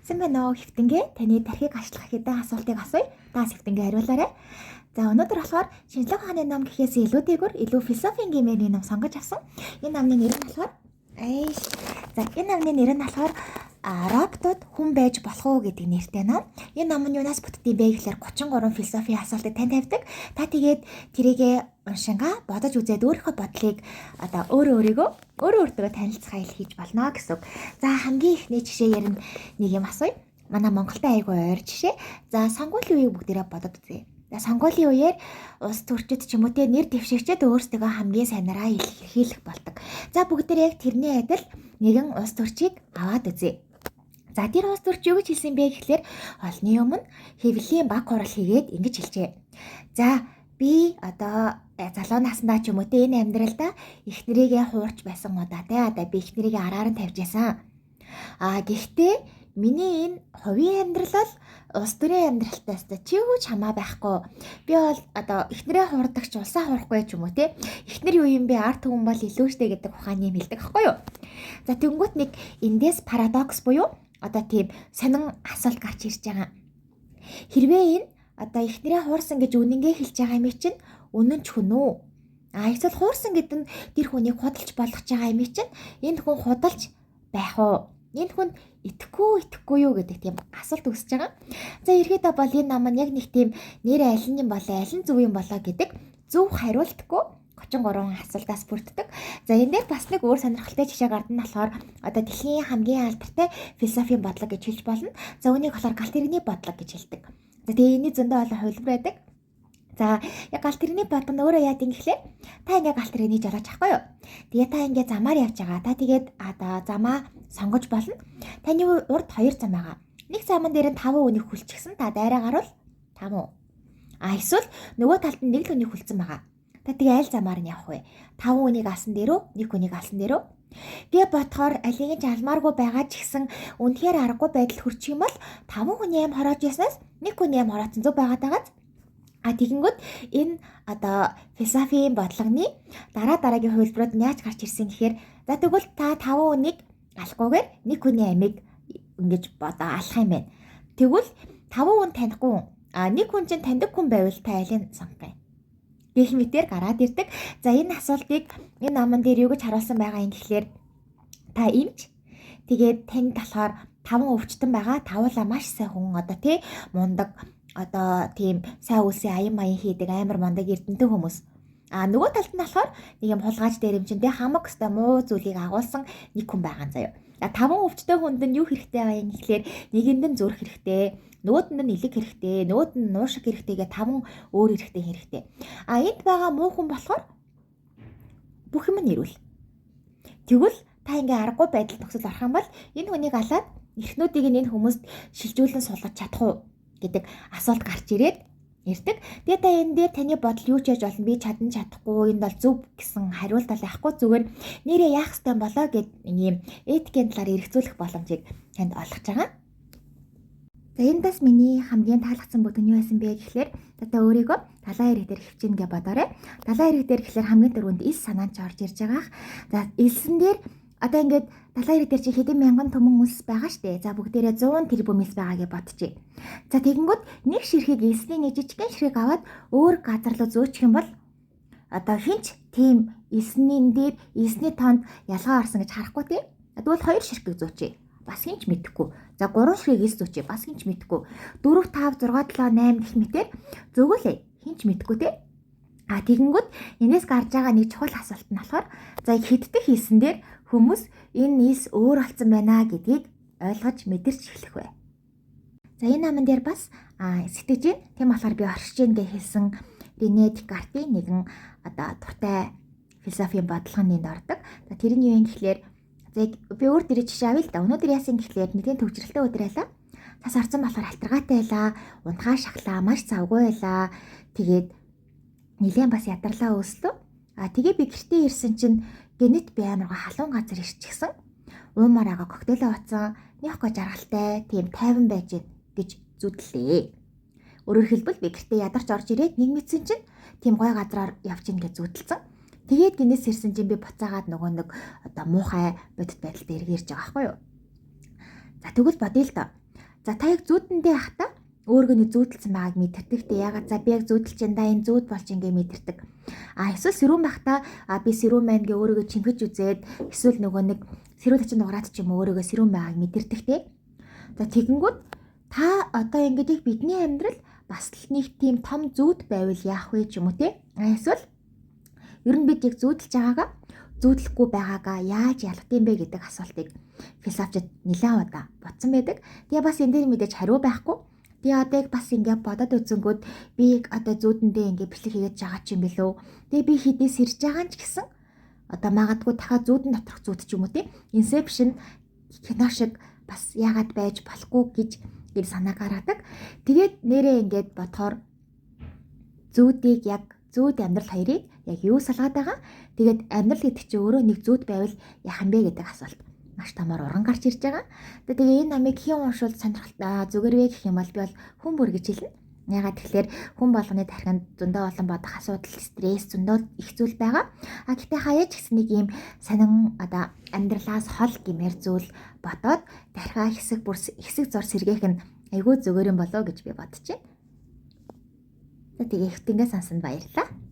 Сайн байна уу хэвтэнгээ? Таны тархийг ачлах хэдэн асуултыг асууя. Та хэвтэнгээ хариулаарай. За өнөөдөр болохоор шинжлэх ухааны ном гэхээс илүү дээгүүр илүү философийн гэмээр ном сонгож авсан. Энэ номны нэр нь болохоор энэ номны нэр нь болохоор роботууд хүн байж болох уу гэдэг нэртэй ном. Энэ ном нь юунаас бүтдээ бэ гэхээр 33 философийн асуултыг тань тавьдаг. Та тэгээд тэрийгэ уншингаа бодож үзээд өөрийнхөө бодлыг өөртөө танилцахаа илэрхийлж болно гэсэн үг. За хамгийн ихний жишээ ярина нэг юм асууя. Манай Монголтай айгүй ойр жишээ. За сонгуулийн үеийг бүгдээрээ бодоод үзье. За сонгуулийн үеэр улс төрчид ч юм уу те нэр дэвшигчид өөрсдөө хамгийн сайнараа илэрхийлэх болдог. За бүгдээрээ яг тэрний адил нэгэн улс төрчийг аваад үзье. За тэр улс төрч юу гэж хэлсэн бэ гэхлээр олны өмнө хэвлэлийн баг хурал хийгээд ингэж хэлжээ. За би залуу наснаа ч юм уу те энэ амьдралдаа эхнэрийгээ хуурч байсан удаа те би эхнэрийгээ араар нь тавьж ясан. Гэхдээ миний энэ хувийн амьдрал бол улс төрийн амьдралтаас ч юу ч хамаа байхгүй. Би бол эхнэрээ хуурдагч улсаа хуурахгүй ч юм уу те. Эхнэр юу юм бэ? Арт хүн бол илүү штэ гэдэг ухааны юм хэлдэг байхгүй юу? За тэнгуут нэг эндээс парадокс буюу тийм сонин асуулт гарч ирж байгаа. Хэрвээ энэ эхнэрээ хуурсан гэж үнэнгээ хэлж байгаа юм чинь үнэн ч хүн үү? Эсвэл хуурсан гэдэг нь тэр хүнийг худалч болгож байгаа юм чинь энэ хүн худалч байх уу? Энэ хүн итгэхгүй юу гэдэг тийм асуулт үүсэж байгаа. За ерөөдөө бол энэ ном нь яг нэг тийм нэр аль нь болоо аль нь зөв юм болоо гэдэг зөв хариултгүй 33 асуултаас бүрддэг. За энэ дээр бас нэг өөр сонирхолтой жишээ гарна болохоор дэлхийн хамгийн алдартай философийн бодлого гэж хэлж болно. За үүнийг болохоор Галттерний бодлого гэж хэлдэг. За тэгээ энэ зөндөө олон хувилбар байдаг. За яг Галттерний бодлого нь өөрөө яа гэвэл та ингээ Галттерний жолооч ахгүй юу? Тэгээ та ингээ замаар явж байгаа. Та тэгээд замаа сонгож болно. Таны урд 2 зам байгаа. Нэг заман дээр нь 5 үнийг хүлчихсэн. Та дайраа гарвал 5. Эсвэл нөгөө талд нь нэг л үнийг хүлцэн байгаа. Та тэгээ аль замаар нь явах вэ? 5 үнийг алсан дээр үү? Нэг үнийг алсан дээр үү? Тэгээ бодохоор алийг нь алмааргүй байгаа ч гэсэн үнэхээр аргагүй байдал хүрчих юм бол 5 хүний аим хороож яснаас нэг хүний аим хороодсон зүг байгаа дагаад тэгэнгүүт энэ философийн бодлогоны дараагийн хувилбарууд нь яаж гарч ирсэн гэхээр за тэгвэл та 5 үнийг алахгүйгээр нэг хүний амийг ингэж алах юм байна. Тэгвэл 5 хүн танихгүй нэг хүн чинь таньдаг хүн байвал та алийг сонгох юм. Гэх мэтээр гараад ирдэг. За энэ асуултыг энэ номон дээр юу гэж харуулсан байгаа юм гэхлээр та эмч тэгээд танд болохоор 5 өвчтөн байгаа. Тавуулаа маш сайн хүн мундаг тийм сайн үлсийн аян маян хийдэг амар мундаг эрдэнтэн хүмүүс. Нөгөө талд нь болохоор нэг юм хулгайч дээрэмчэндээ хамаг өстой муу зүйлийг агуулсан нэг хүн байгаа заяа. 5 өвчтөй хүнд нь юу хэрэгтэй байгаа юм гэхлээр нэгэнд нь зүрх хэрэгтэй, нөгөөд нь илэг хэрэгтэй, нөгөөд нь нуушиг хэрэгтэйгээ 5 өөр хэрэгтэй. Энд байгаа муу хүн болохоор бүх юм нь ирүүл. Тэгвэл та ингээ аргагүй байдал төгсөл орох юм бол энэ хүнийг алаад эрхнүүдийг энэ хүмүүст шилжүүлэн суулгаж чадах уу гэдэг асуулт гарч ирээд ирдэг. Тэгээ та энэ дээр таны бодол юу ч яаж болно би чадахгүй энэ бол зөв гэсэн хариулт авахгүй зүгээр нэрээ яах ёстой болоо гэд ийм этикийн талаар эргцүүлэх боломжийг танд олгож байгаа. За энэ бас миний хамгийн таалагдсан бүтэц нь юу байсан бэ гэхлээр та өөрийгөө далайн эрэг дээр хөвчнө гэж бодоорой. Далайн эрэг дээр гэхлээр хамгийн түрүүнд ил санаанд ч орж ирж байгаа. За илсэн дээр ингээд далайн эрэг дээр чи хэдэн мянган төмөн үлс байгаа штэ. За бүгдээрээ 100 тэрбум үлс байгаа гэж бодчихъя. За тэгэнгүүт нэг ширхэг илсний нэг жижигхэн ширхэг аваад өөр газар руу зөөчих юм бол хинч тийм илсний дээр илсний тоонд ялгаа орсон гэж харахгүй тий. Тэгвэл 2 ширхэг зөөчээ. Бас хинч мэдэхгүй. За 3 ширхэг илс зөөчээ. Бас хинч мэдэхгүй. 4 5 6 7 8 гэх мэтээр зөөгөлээ. Хинч мэдэхгүй тий. Тэгэнгүүт энэс гарч байгаа нэг чухал асуулт нь болохоор за хэддэх хийсэн дээр хүмүүс энэ нийс өөр болсон байна гэдгийг ойлгож мэдэрч эхлэх вэ. За энэ номон дээр бас сэтгэж байна. Тийм болохоор би оршиж гин гэж хэлсэн Рене Декартийн нэгэн дуртай философийн бодлогонд ордог. За тэр нь юу юм гэхлээр би өөр дээрээ жишээ авъя л да. Өнөөдөр яасан гэхлээр нэгэн төвчрэлтэй өдөр байлаа. Цас орсон болохоор альтаргаатай байлаа. Унтгаа шахлаа, маш завгүй байлаа. Тэгээд нэлээд бас ядарлаа өслөө. Тэгээ би гэртээ ирсэн чинь гэнэт би амар халуун газар ирчихсэн. Уумаар байгаа коктейлээ уцсан. Нёхго жаргалтай, тийм тайван байж гэж зүтлээ. Өөрөөр хэлбэл би гэртээ ядарч орж ирээд нэг мэдсэн чинь тийм гой газраар явж ин гэж зүтэлсэн. Тэгээд гинэс ирсэн чинь би буцаагаад нөгөө нэг муухай бодит байдалд эргэрж байгаа байхгүй юу. За тэгвэл бодъё л доо. За та яг зүүдэндээ хата өөргөө нэг зүүдэлсэн байгааг мэдэрдэг. Тэ ягаад за би яг зүүдэлж энэ да энэ зүүд болж ингээ мэдэрдэг. Эсвэл сэрүүн байхдаа би сэрүүн байна гэ өөрийгөө чимхэж үзээд эсвэл нөгөө нэг сэрүүн тачин нугараад ч юм өөрийгөө сэрүүн байгааг мэдэрдэг те. За тэгэнгүүт та одоо ингээд их бидний амьдрал бас л нэг тийм том зүүд байвал яах вэ ч юм уу те. Эсвэл ер нь бид яг зүүдэлж байгаагаа зүүдлэхгүй байгаагаа яаж ялгах юм бэ гэдэг асуултыг философичд нэлээд удаа бодсон байдаг. Тэгээ бас энэ дээр мэдээж хариу байхгүй. Тэгээ одоо яг бас ингээд бодоод үзэнгүүт би яг одоо зүүдэндээ ингээд бичлэг хийгээд байгаа ч юм бэлөө. Тэгээ би хідээс ирж байгаа ч гэсэн одоо магадгүй дахиад зүүдэн доторх зүүд ч юм уу те. Inception кино шиг бас яагаад байж болохгүй гэж санаа гаргадаг. Тэгээд нэрээ ингээд бодохоор зүүдийг яг зүүд амьдрал хоёрыг яг юу салгаад байгаа. Тэгээд амьдрал гэдэг чинь өөрөө нэг зүүд байвал яах юм бэ гэдэг асуулт маш томор уран гарч ирж байгаа. Тэгээ энэ намыг хэн уншвал сонирхолтой зүгээр вэ гэх юм бол би бол хүн бүр гэж хэлнэ. Ягаад тэгэхээр хүн болгоны тархинд зөндөө олон бодох асуудал, стресс зөндөө их зүйл байгаа. Гэхдээ хаяа ч гэсэн нэг юм сонин одоо амьдралаас хол гэмээр зүйл бодоод тархиа хэсэг зур сэргээх нь айгүй зүгээр юм болоо гэж би бодож байна. За тэгээ ихтэйгээ сонсонд баярлалаа.